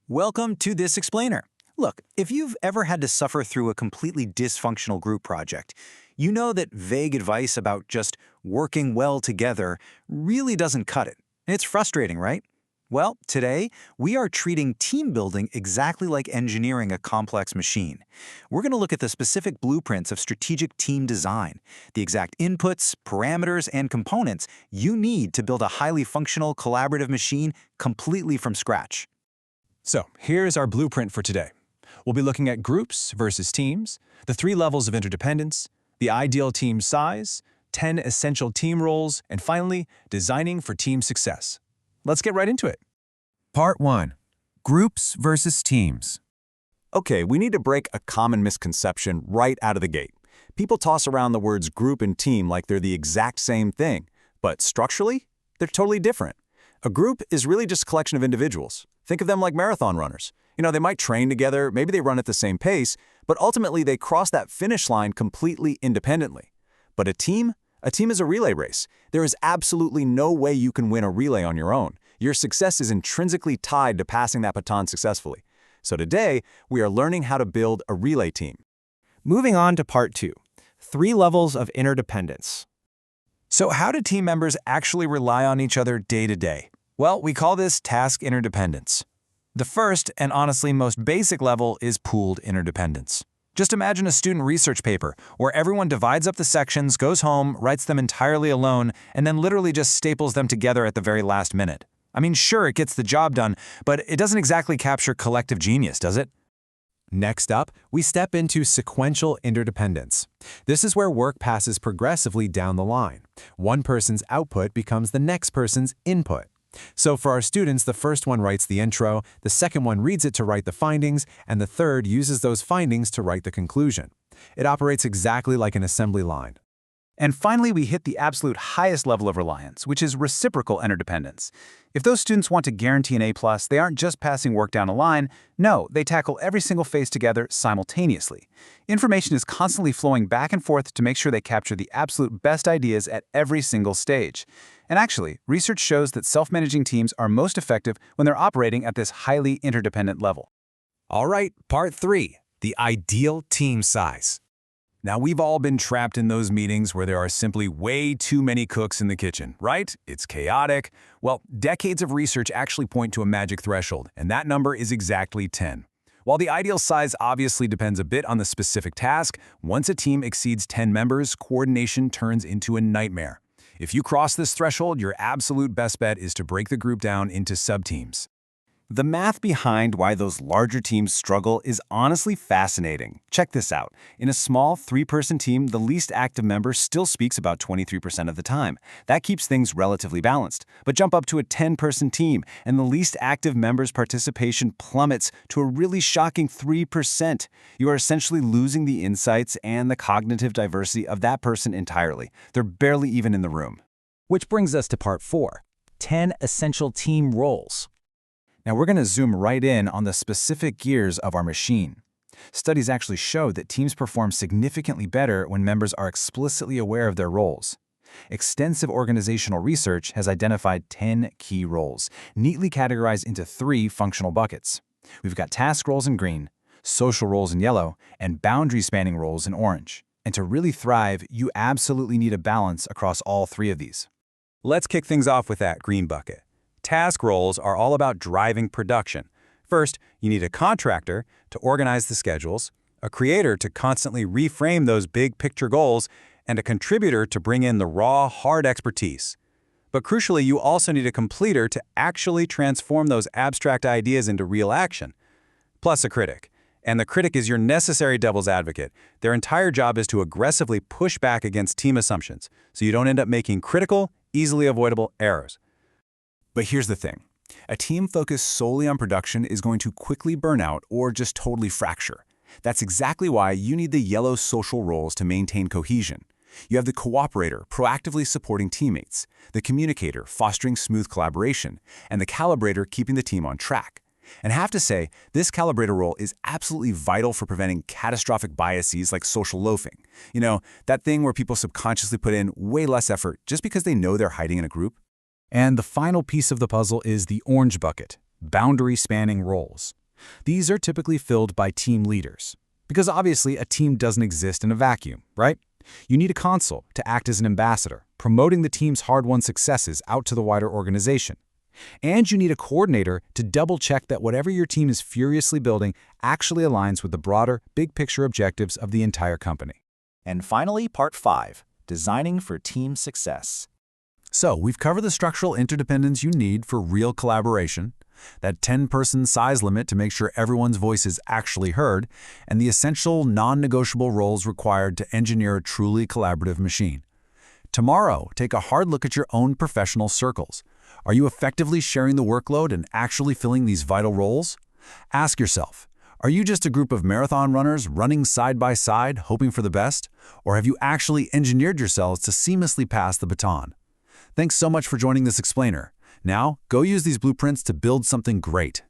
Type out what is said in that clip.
Welcome to This Explainer. Look, if you've ever had to suffer through a completely dysfunctional group project, you know that vague advice about just working well together really doesn't cut it. It's frustrating, right? Well, today, we are treating team building exactly like engineering a complex machine. We're going to look at the specific blueprints of strategic team design, the exact inputs, parameters, and components you need to build a highly functional, collaborative machine completely from scratch. So here's our blueprint for today. We'll be looking at groups versus teams, the 3 levels of interdependence, the ideal team size, 10 essential team roles, and finally, designing for team success. Let's get right into it. Part 1. Groups versus teams. Okay, we need to break a common misconception right out of the gate. People toss around the words group and team like they're the exact same thing, but structurally, they're totally different. A group is really just a collection of individuals. Think of them like marathon runners. They might train together, maybe they run at the same pace, but ultimately they cross that finish line completely independently. But a team is a relay race. There is absolutely no way you can win a relay on your own. Your success is intrinsically tied to passing that baton successfully. So today, we are learning how to build a relay team. Moving on to Part 2, 3 levels of interdependence. So how do team members actually rely on each other day to day? Well, we call this task interdependence. The first, and honestly most basic level, is pooled interdependence. Just imagine a student research paper where everyone divides up the sections, goes home, writes them entirely alone, and then literally just staples them together at the very last minute. I mean, sure, it gets the job done, but it doesn't exactly capture collective genius, does it? Next up, we step into sequential interdependence. This is where work passes progressively down the line. One person's output becomes the next person's input. So for our students, the first one writes the intro, the second one reads it to write the findings, and the third uses those findings to write the conclusion. It operates exactly like an assembly line. And finally, we hit the absolute highest level of reliance, which is reciprocal interdependence. If those students want to guarantee an A+, they aren't just passing work down a line. No, they tackle every single phase together simultaneously. Information is constantly flowing back and forth to make sure they capture the absolute best ideas at every single stage. And actually, research shows that self-managing teams are most effective when they're operating at this highly interdependent level. All right, Part 3, the ideal team size. Now, we've all been trapped in those meetings where there are simply way too many cooks in the kitchen, right? It's chaotic. Well, decades of research actually point to a magic threshold, and that number is exactly 10. While the ideal size obviously depends a bit on the specific task, once a team exceeds 10 members, coordination turns into a nightmare. If you cross this threshold, your absolute best bet is to break the group down into subteams. The math behind why those larger teams struggle is honestly fascinating. Check this out. In a small 3-person team, the least active member still speaks about 23% of the time. That keeps things relatively balanced. But jump up to a 10-person team, and the least active member's participation plummets to a really shocking 3%. You are essentially losing the insights and the cognitive diversity of that person entirely. They're barely even in the room. Which brings us to Part 4, 10 essential team roles. Now we're going to zoom right in on the specific gears of our machine. Studies actually show that teams perform significantly better when members are explicitly aware of their roles. Extensive organizational research has identified 10 key roles, neatly categorized into 3 functional buckets. We've got task roles in green, social roles in yellow, and boundary-spanning roles in orange. And to really thrive, you absolutely need a balance across all 3 of these. Let's kick things off with that green bucket. Task roles are all about driving production. First, you need a contractor to organize the schedules, a creator to constantly reframe those big picture goals, and a contributor to bring in the raw, hard expertise. But crucially, you also need a completer to actually transform those abstract ideas into real action. Plus a critic. And the critic is your necessary devil's advocate. Their entire job is to aggressively push back against team assumptions, so you don't end up making critical, easily avoidable errors. But here's the thing. A team focused solely on production is going to quickly burn out or just totally fracture. That's exactly why you need the yellow social roles to maintain cohesion. You have the cooperator proactively supporting teammates, the communicator fostering smooth collaboration, and the calibrator keeping the team on track. And I have to say, this calibrator role is absolutely vital for preventing catastrophic biases like social loafing. That thing where people subconsciously put in way less effort just because they know they're hiding in a group. And the final piece of the puzzle is the orange bucket, boundary-spanning roles. These are typically filled by team leaders. Because obviously, a team doesn't exist in a vacuum, right? You need a consul to act as an ambassador, promoting the team's hard-won successes out to the wider organization. And you need a coordinator to double-check that whatever your team is furiously building actually aligns with the broader, big-picture objectives of the entire company. And finally, Part 5, Designing for Team Success. So, we've covered the structural interdependence you need for real collaboration, that 10-person size limit to make sure everyone's voice is actually heard, and the essential non-negotiable roles required to engineer a truly collaborative machine. Tomorrow, take a hard look at your own professional circles. Are you effectively sharing the workload and actually filling these vital roles? Ask yourself, are you just a group of marathon runners running side by side, hoping for the best? Or have you actually engineered yourselves to seamlessly pass the baton? Thanks so much for joining this explainer. Now, go use these blueprints to build something great.